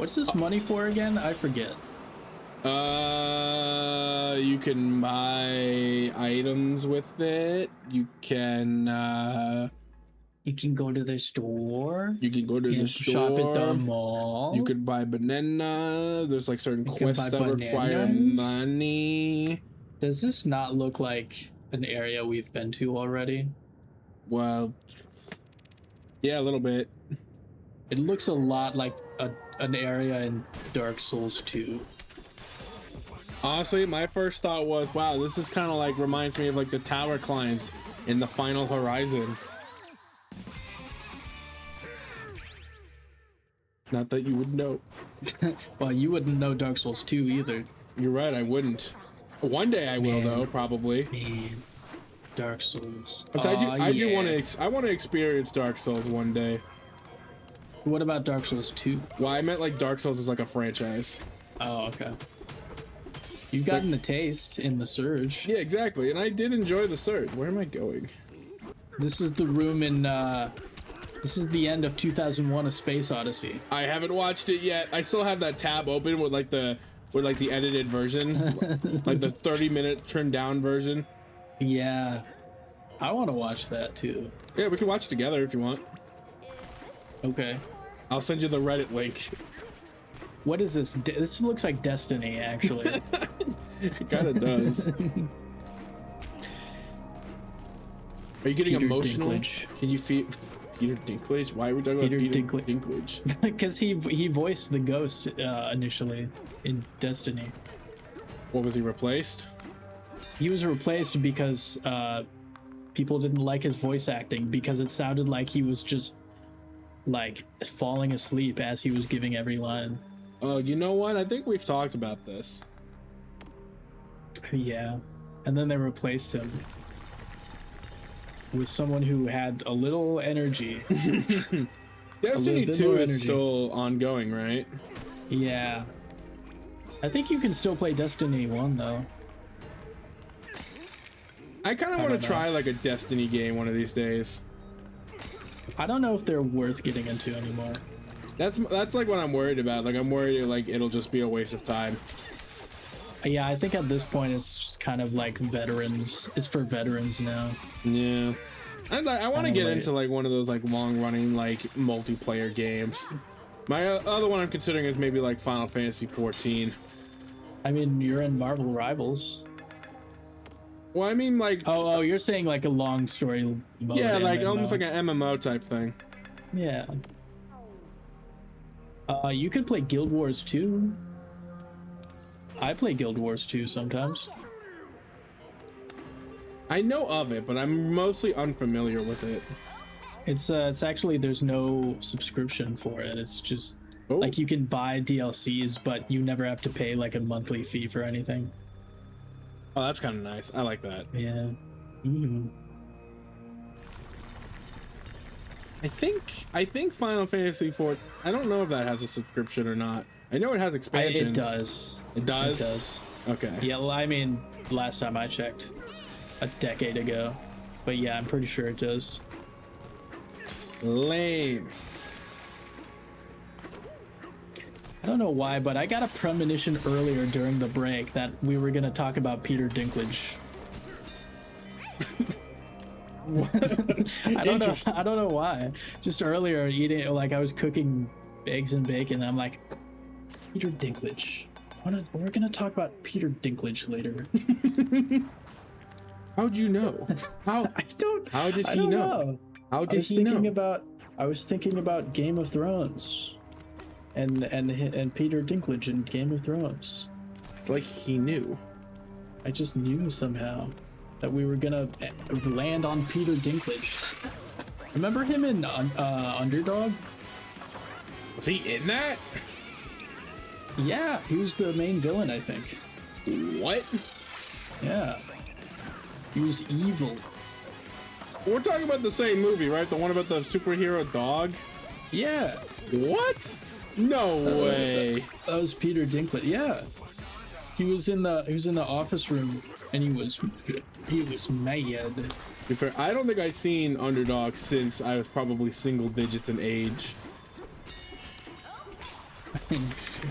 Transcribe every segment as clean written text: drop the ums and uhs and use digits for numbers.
What's this money for again? I forget. You can buy items with it. You can go to the store. You can go to the store. Shop at the mall. You could buy banana. There's like certain quests that require bananas? money. Does this not look like an area we've been to already? Well, yeah, a little bit. It looks a lot like an area in Dark Souls 2. Honestly, my first thought was, wow, this is kind of like reminds me of like the tower climbs in the Final Horizon. Not that you would know. Well, you wouldn't know Dark Souls 2 either. You're right, I wouldn't. One day I will, though, probably. Man. Dark Souls. I want to experience Dark Souls one day. What about Dark Souls 2? Well, I meant like Dark Souls is like a franchise. Oh, okay. You've gotten a taste in the Surge. Yeah, exactly. And I did enjoy the Surge. Where am I going? This is the room in, this is the end of 2001: A Space Odyssey. I haven't watched it yet. I still have that tab open with like the edited version, like the 30-minute trimmed down version. Yeah, I want to watch that too. Yeah, we can watch it together if you want. Okay. I'll send you the Reddit link. What is this? This looks like Destiny, actually. It kind of does. Are you getting Peter emotional? Dinklage. Can you feel Peter Dinklage? Why are we talking about Peter Dinklage? Because he voiced the ghost initially in Destiny. What, was he replaced? He was replaced because people didn't like his voice acting because it sounded like he was just like falling asleep as he was giving every line. Oh, you know what? I think we've talked about this. Yeah. And then they replaced him with someone who had a little energy. Destiny 2 is still ongoing, right? Yeah. I think you can still play Destiny 1 though. I kind of want to try like a Destiny game one of these days. I don't know if they're worth getting into anymore. That's like what I'm worried about. Like I'm worried like it'll just be a waste of time. Yeah, I think at this point it's just kind of like veterans. It's for veterans now. Yeah. I want to get into like one of those like long running like multiplayer games. My other one I'm considering is maybe like Final Fantasy 14. I mean, you're in Marvel Rivals. Well, I mean like oh, you're saying like a long story mode. Yeah, like MMO. almost like an MMO type thing. Yeah. You could play Guild Wars 2. I play Guild Wars 2 sometimes. I know of it, but I'm mostly unfamiliar with it. It's actually, there's no subscription for it. It's just like you can buy DLCs, but you never have to pay like a monthly fee for anything. Oh, that's kind of nice. I like that. Yeah. Mm-hmm. I think Final Fantasy IV, I don't know if that has a subscription or not. I know it has expansions. It does. It does? It does. Okay. Yeah, well, I mean, last time I checked, a decade ago. But yeah, I'm pretty sure it does. Lame. I don't know why, but I got a premonition earlier during the break that we were going to talk about Peter Dinklage. I don't know why. Just earlier eating, like I was cooking eggs and bacon, and I'm like, Peter Dinklage. We're gonna talk about Peter Dinklage later. How'd you know? How did he know? How did he know? I was thinking about Game of Thrones, and Peter Dinklage in Game of Thrones. It's like he knew. I just knew somehow that we were gonna land on Peter Dinklage. Remember him in Underdog? Was he in that? Yeah, he was the main villain, I think. What? Yeah. He was evil. We're talking about the same movie, right? The one about the superhero dog? Yeah. What? No way. That was Peter Dinklage. Yeah. He was in the office room and he was mad. I don't think I've seen Underdog since I was probably single digits in age.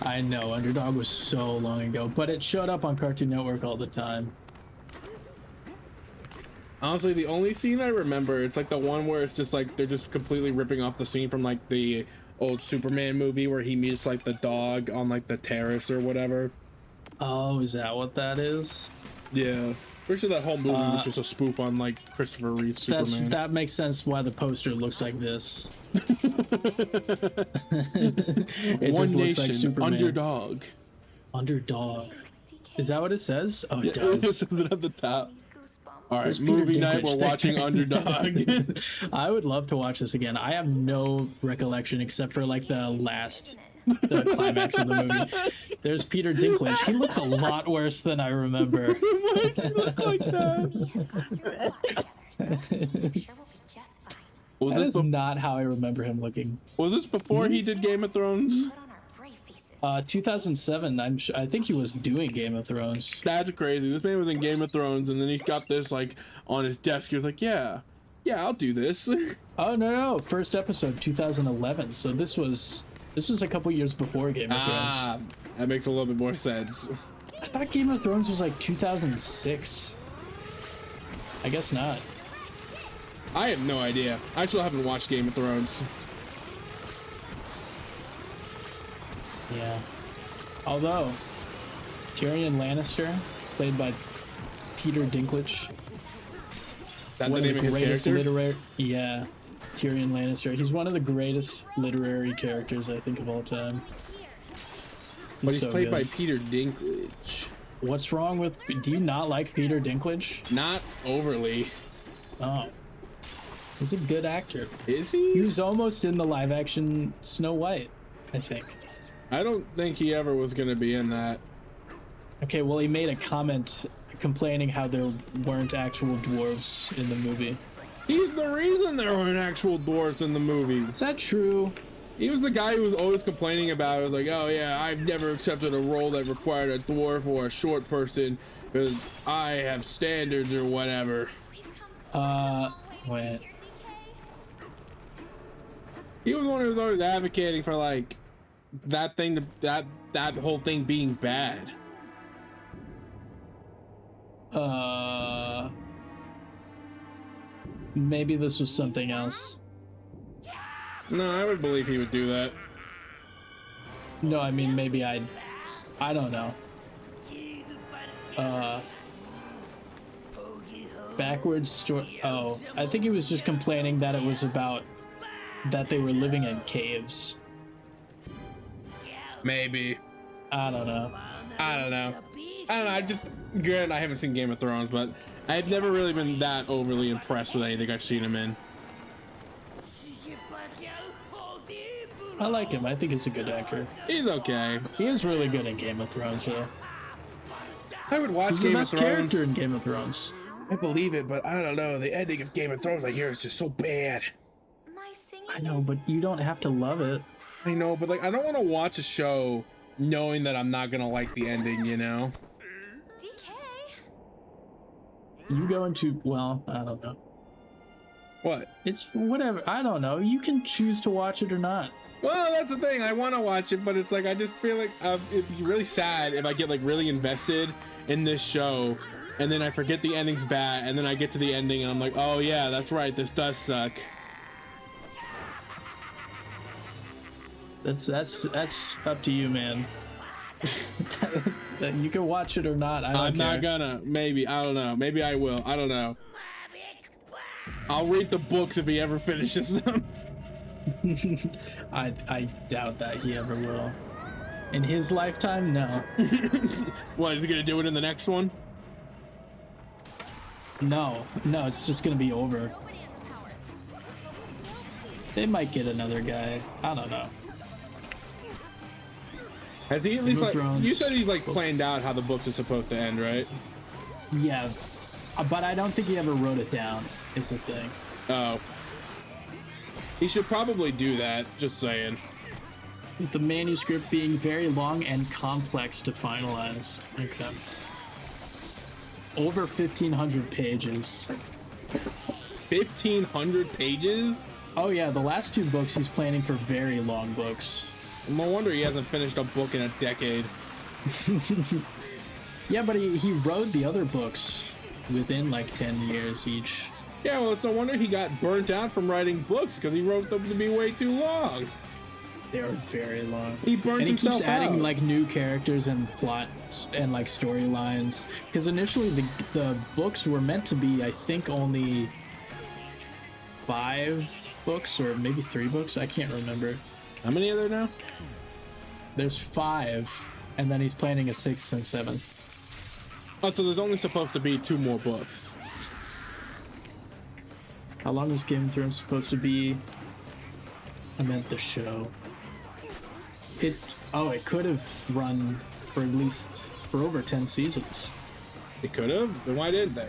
I know, Underdog was so long ago, but it showed up on Cartoon Network all the time. Honestly, the only scene I remember, it's like the one where it's just like they're just completely ripping off the scene from like the old Superman movie where he meets like the dog on like the terrace or whatever. Oh, is that what that is? Yeah. Pretty sure that whole movie was just a spoof on like Christopher Reeve's Superman. That makes sense why the poster looks like this. It One just looks nation, like Superman. Underdog. Underdog. Is that what it says? Oh, it Yeah, does. something at the top. All right, There's Peter movie night. Dinklage We're watching Underdog. I would love to watch this again. I have no recollection except for like the climax of the movie. There's Peter Dinklage. He looks a lot worse than I remember. Why does he look like that? That is not how I remember him looking. Was this before he did Game of Thrones? 2007. I think he was doing Game of Thrones. That's crazy. This man was in Game of Thrones, and then he's got this like on his desk. He was like, "Yeah, I'll do this." Oh no! First episode, 2011. So this was a couple years before Game of Thrones. That makes a little bit more sense. I thought Game of Thrones was like 2006. I guess not. I have no idea. I still haven't watched Game of Thrones. Yeah. Although, Tyrion Lannister, played by Peter Dinklage. That's the name of his character? Yeah. Tyrion Lannister. He's one of the greatest literary characters, I think, of all time. But he's so played good. by Peter Dinklage. What's wrong with... Do you not like Peter Dinklage? Not overly. Oh. He's a good actor. Is He he? was almost in the live-action Snow White, I think. I don't think he ever was going to be in that. Okay, well, he made a comment complaining how there weren't actual dwarves in the movie. He's the reason there weren't actual dwarves in the movie. Is that true? He was the guy who was always complaining about it. Was like, oh yeah, I've never accepted a role that required a dwarf or a short person because I have standards or whatever. Wait. He was the one who was always advocating for like that thing, that whole thing being bad. Maybe this was something else. No, I would believe he would do that. No, I mean, maybe I don't know. Backwards story. Oh, I think he was just complaining that it was about that they were living in caves. Maybe. I don't know. I just, granted, I haven't seen Game of Thrones, but I've never really been that overly impressed with anything I've seen him in. I like him. I think he's a good actor. He's okay. He is really good in Game of Thrones, though. I would watch He's the Game of best Thrones. character in Game of Thrones. I believe it, but I don't know. The ending of Game of Thrones I hear is just so bad. I know, but you don't have to love it. I know, but like I don't want to watch a show knowing that I'm not gonna like the ending, you know? You go into, well, I don't know. What? It's whatever. I don't know. You can choose to watch it or not. Well, that's the thing. I want to watch it, but it's like I just feel like it'd be really sad if I get like really invested in this show and then I forget the ending's bad and then I get to the ending and I'm like, oh yeah, that's right, this does suck. That's up to you, man. You can watch it or not. I'm not gonna. Maybe. I don't know. Maybe I will. I don't know. I'll read the books if he ever finishes them. I doubt that he ever will. In his lifetime, no. What, is he gonna do it in the next one? No, it's just gonna be over. They might get another guy. I don't know. Has he at least like, Thrones. you said he's like planned out how the books are supposed to end, right? Yeah, but I don't think he ever wrote it down, is the thing. Oh. He should probably do that, just saying. With the manuscript being very long and complex to finalize. Okay. Over 1,500 pages. 1,500 pages? Oh yeah, the last two books he's planning for very long books. No wonder he hasn't finished a book in a decade. Yeah, but he wrote the other books within like 10 years each. Yeah, well, it's no wonder he got burnt out from writing books, because he wrote them to be way too long. They are very long. He burnt and he himself keeps adding out. like new characters and plots and like storylines. Because initially the books were meant to be, I think, only 5 books or maybe 3 books. I can't remember. How many are there now? There's 5, and then he's planning a 6th and 7th. Oh, so there's only supposed to be 2 more books. How long was Game of Thrones supposed to be? I meant the show. It could have run for at least for over 10 seasons. It could have. Then why didn't they?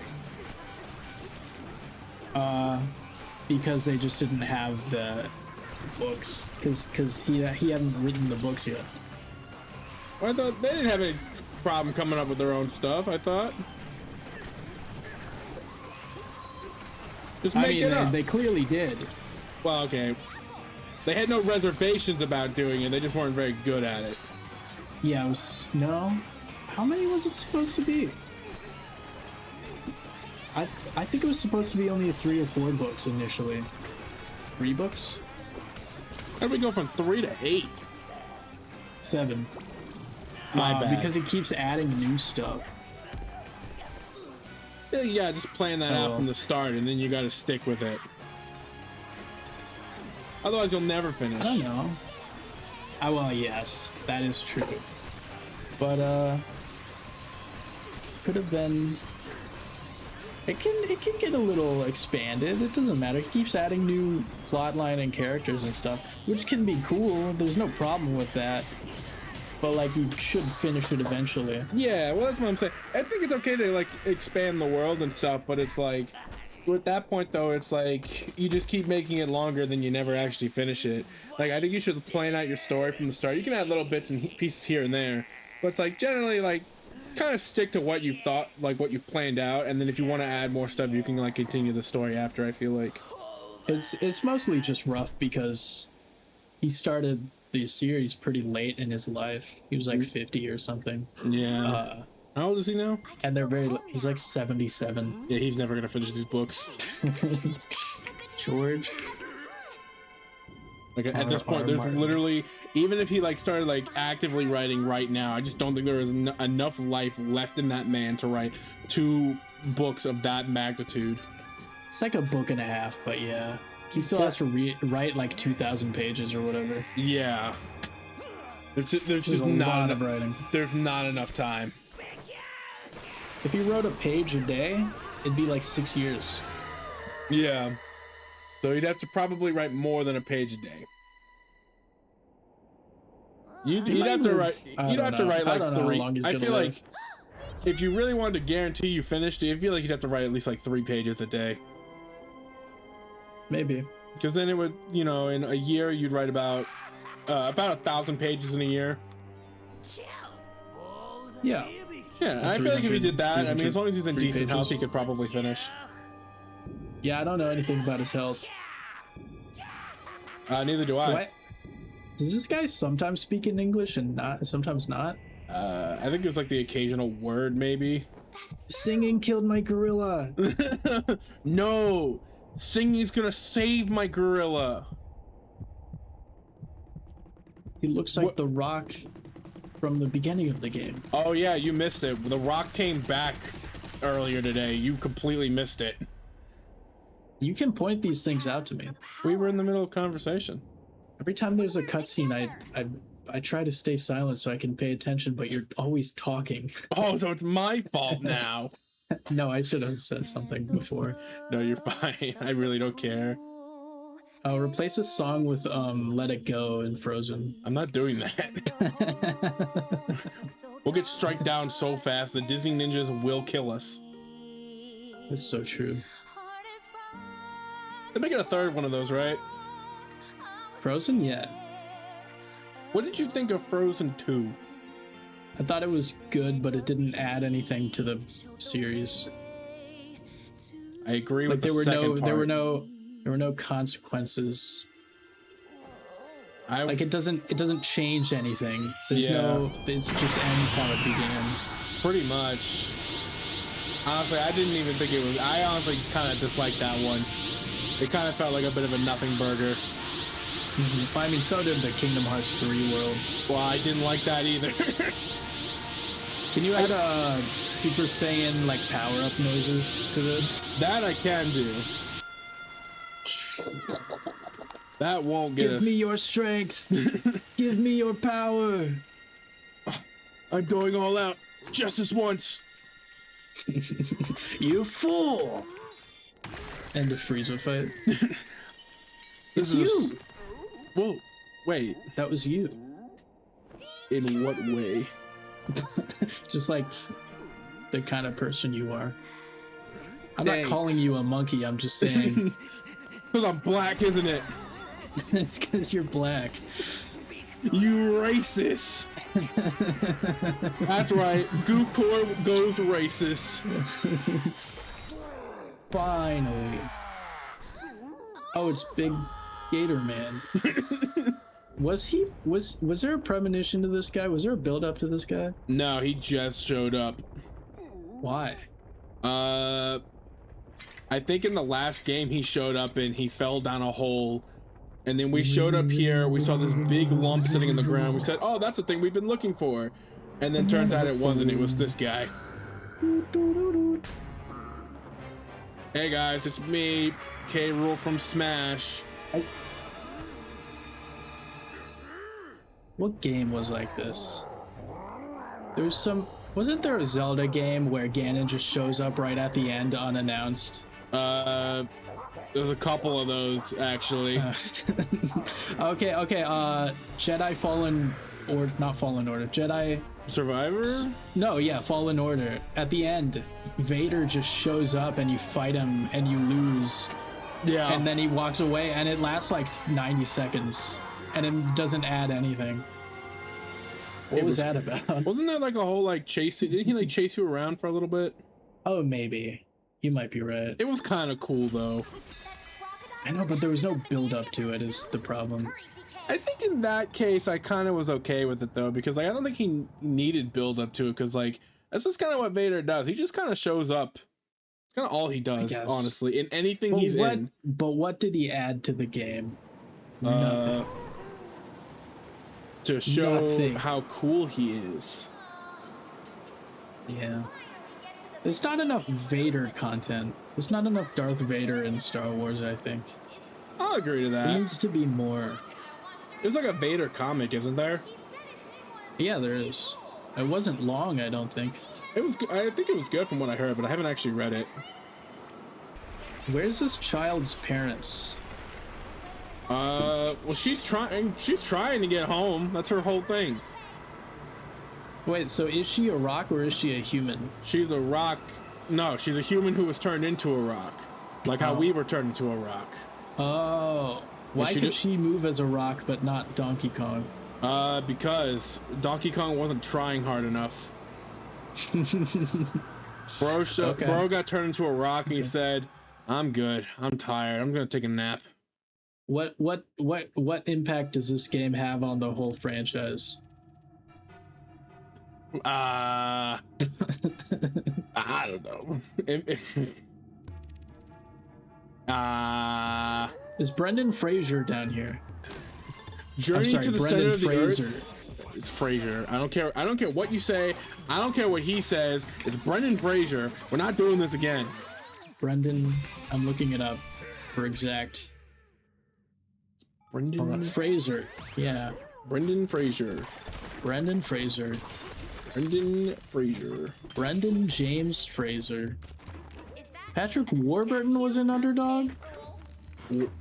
Because they just didn't have the books. Because he hadn't written the books yet. Well, I thought they didn't have any problem coming up with their own stuff. I thought. Just make it up. They clearly did. Well, okay. They had no reservations about doing it. They just weren't very good at it. Yeah, it was... No? How many was it supposed to be? I think it was supposed to be only 3 or 4 books initially. 3 books? How did we go from 3 to 8? 7. My bad. Because he keeps adding new stuff. Yeah, just plan that out from the start, and then you got to stick with it. Otherwise, you'll never finish. I don't know. Well, yes, that is true. But could have been. It can get a little expanded. It doesn't matter. He keeps adding new plotline and characters and stuff, which can be cool. There's no problem with that. But like, you should finish it eventually. Yeah, well, that's what I'm saying. I think it's okay to like expand the world and stuff, but it's like, at that point though, it's like you just keep making it longer than you never actually finish it. Like, I think you should plan out your story from the start. You can add little bits and pieces here and there, but it's like generally like kind of stick to what you've thought, like what you've planned out, and then if you want to add more stuff, you can like continue the story after. I feel like it's mostly just rough because he started the series pretty late in his life. He was like 50 or something. Yeah. How old is he now? And he's like 77. Yeah, he's never gonna finish these books. George. Like at this point, there's literally, even if he like started like actively writing right now, I just don't think there is enough life left in that man to write 2 books of that magnitude. It's like a book and a half, but yeah. He still has to write like 2,000 pages or whatever. Yeah. There's just a lot of writing. There's not enough time. If you wrote a page a day, it'd be like 6 years. Yeah. So you'd have to probably write more than a page a day. You'd have to write. You'd have to write like 3. I feel like if you really wanted to guarantee you finished it, I feel like you'd have to write at least like 3 pages a day. Maybe. Because then it would, you know, in a year you'd write about 1,000 pages in a year. Yeah. Yeah, I feel like if he did that, I mean, as long as he's in decent health, he could probably finish. Yeah, I don't know anything about his health. Neither do I. What? Does this guy sometimes speak in English and sometimes not? I think there's like the occasional word, maybe. Singing killed my gorilla. No! Singing's gonna save my gorilla. He looks like The Rock from the beginning of the game. Oh yeah, you missed it. The Rock came back earlier today. You completely missed it. You can point these things out to me. We were in the middle of conversation. Every time there's a cutscene, I try to stay silent so I can pay attention, but you're always talking. Oh, so it's my fault now. No, I should have said something before. No, you're fine. I really don't care. I'll replace a song with Let It Go in Frozen. I'm not doing that. We'll get struck down so fast the Disney ninjas will kill us. It's so true. They're making a 3rd one of those, right? Frozen? Yeah. What did you think of Frozen 2? I thought it was good, but it didn't add anything to the series. I agree with like the second part. There were no consequences. Like it doesn't change anything. There's no. It just ends how it began. Pretty much. Honestly, I didn't even think it was. I honestly kind of disliked that one. It kind of felt like a bit of a nothing burger. I mean, so did the Kingdom Hearts 3 world. Well, I didn't like that either. Can you add Super Saiyan like power-up noises to this? That I can do. That won't get us. Give me your strength. Give me your power. I'm going all out. Just this once. You fool. End of Frieza fight. This is you. Whoa. Wait. That was you. In what way? Just like the kind of person you are. I'm Thanks. not calling you a monkey. I'm just saying. Because I'm black, isn't it? It's because you're black. You racist. That's right. Gookor goes racist. Finally. Oh, it's Big Gator Man. Was there a premonition to this guy? Was there a build up to this guy? No, he just showed up. Why? I think in the last game he showed up and he fell down a hole. And then we showed up here, we saw this big lump sitting in the ground. We said, oh, that's the thing we've been looking for. And then turns out it wasn't, it was this guy. Hey guys, it's me, K. Rool from Smash. What game was like this? Wasn't there a Zelda game where Ganon just shows up right at the end unannounced? There's a couple of those, actually. Okay, Jedi Fallen, or not Fallen Order, Jedi... Survivor? No, yeah, Fallen Order. At the end, Vader just shows up and you fight him and you lose. Yeah. And then he walks away and it lasts like 90 seconds. And it doesn't add anything. What was that about? Wasn't that like a whole like chase? Didn't he like chase you around for a little bit? Oh, maybe. You might be right. It was kind of cool though. I know, but there was no build up to it is the problem. I think in that case, I kind of was okay with it though, because like, I don't think he needed build up to it, because like that's just kind of what Vader does. He just kind of shows up. It's kind of all he does, honestly, in anything he's in. But what did he add to the game? To show Nothing. how cool he is. Yeah. There's not enough Vader content. There's not enough Darth Vader in Star Wars, I think. I'll agree to that. There needs to be more. There's like a Vader comic, isn't there? Yeah, there is. It wasn't long, I don't think. It was. I think it was good from what I heard, but I haven't actually read it. Where's this child's parents? Well, she's trying to get home. That's her whole thing. Wait, so is she a rock or is she a human? She's a rock. No, she's a human who was turned into a rock. Like how we were turned into a rock. Oh. Why could she move as a rock but not Donkey Kong? Because Donkey Kong wasn't trying hard enough. Bro got turned into a rock and he said, I'm good. I'm tired. I'm gonna take a nap. What impact does this game have on the whole franchise? I don't know. Is Brendan Fraser down here? Journey to the Brendan center of the Fraser. earth. It's Fraser. I don't care. I don't care what you say. I don't care what he says. It's Brendan Fraser. We're not doing this again. Brendan, I'm looking it up for exact. Brendan Fraser. Yeah. Brendan Fraser. Brendan Fraser. Brendan Fraser. Brendan James Fraser. Patrick Warburton was in Underdog?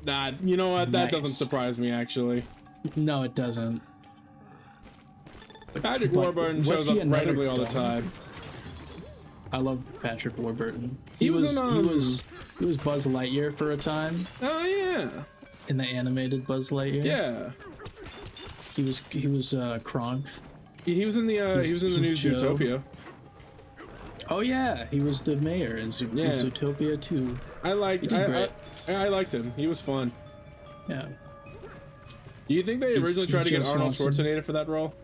Nah, you know what? That Nice. doesn't surprise me, actually. No, it doesn't. Patrick Warburton shows up randomly all the time. I love Patrick Warburton. He was Buzz Lightyear for a time. Oh yeah. In the animated Buzz Lightyear. Yeah. He was Kronk. He was in the new Joe. Zootopia. Oh yeah, he was the mayor in Zootopia too. I liked him. He was fun. Yeah. Do you think they originally tried to get Joe Arnold Swanson. Schwarzenegger for that role?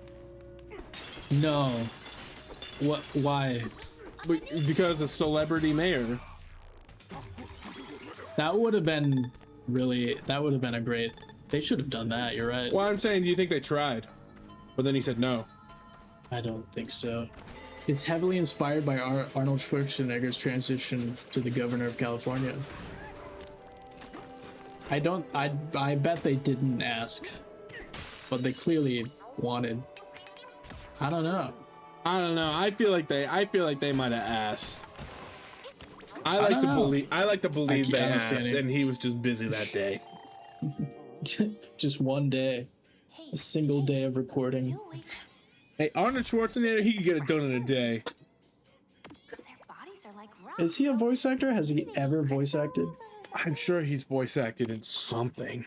No. What? Why? Because the celebrity mayor. That would have been really. That would have been a great. They should have done that. You're right. Well, I'm saying, do you think they tried? But then he said no. I don't think so. It's heavily inspired by Arnold Schwarzenegger's transition to the governor of California. I don't. I bet they didn't ask, but they clearly wanted. I don't know. I don't know. I feel like they might have asked. I like to believe they asked, and he was just busy that day. Just one day, a single day of recording. Hey, Arnold Schwarzenegger, he could get it done in a day. Is he a voice actor? Has he ever voice acted? I'm sure he's voice acted in something.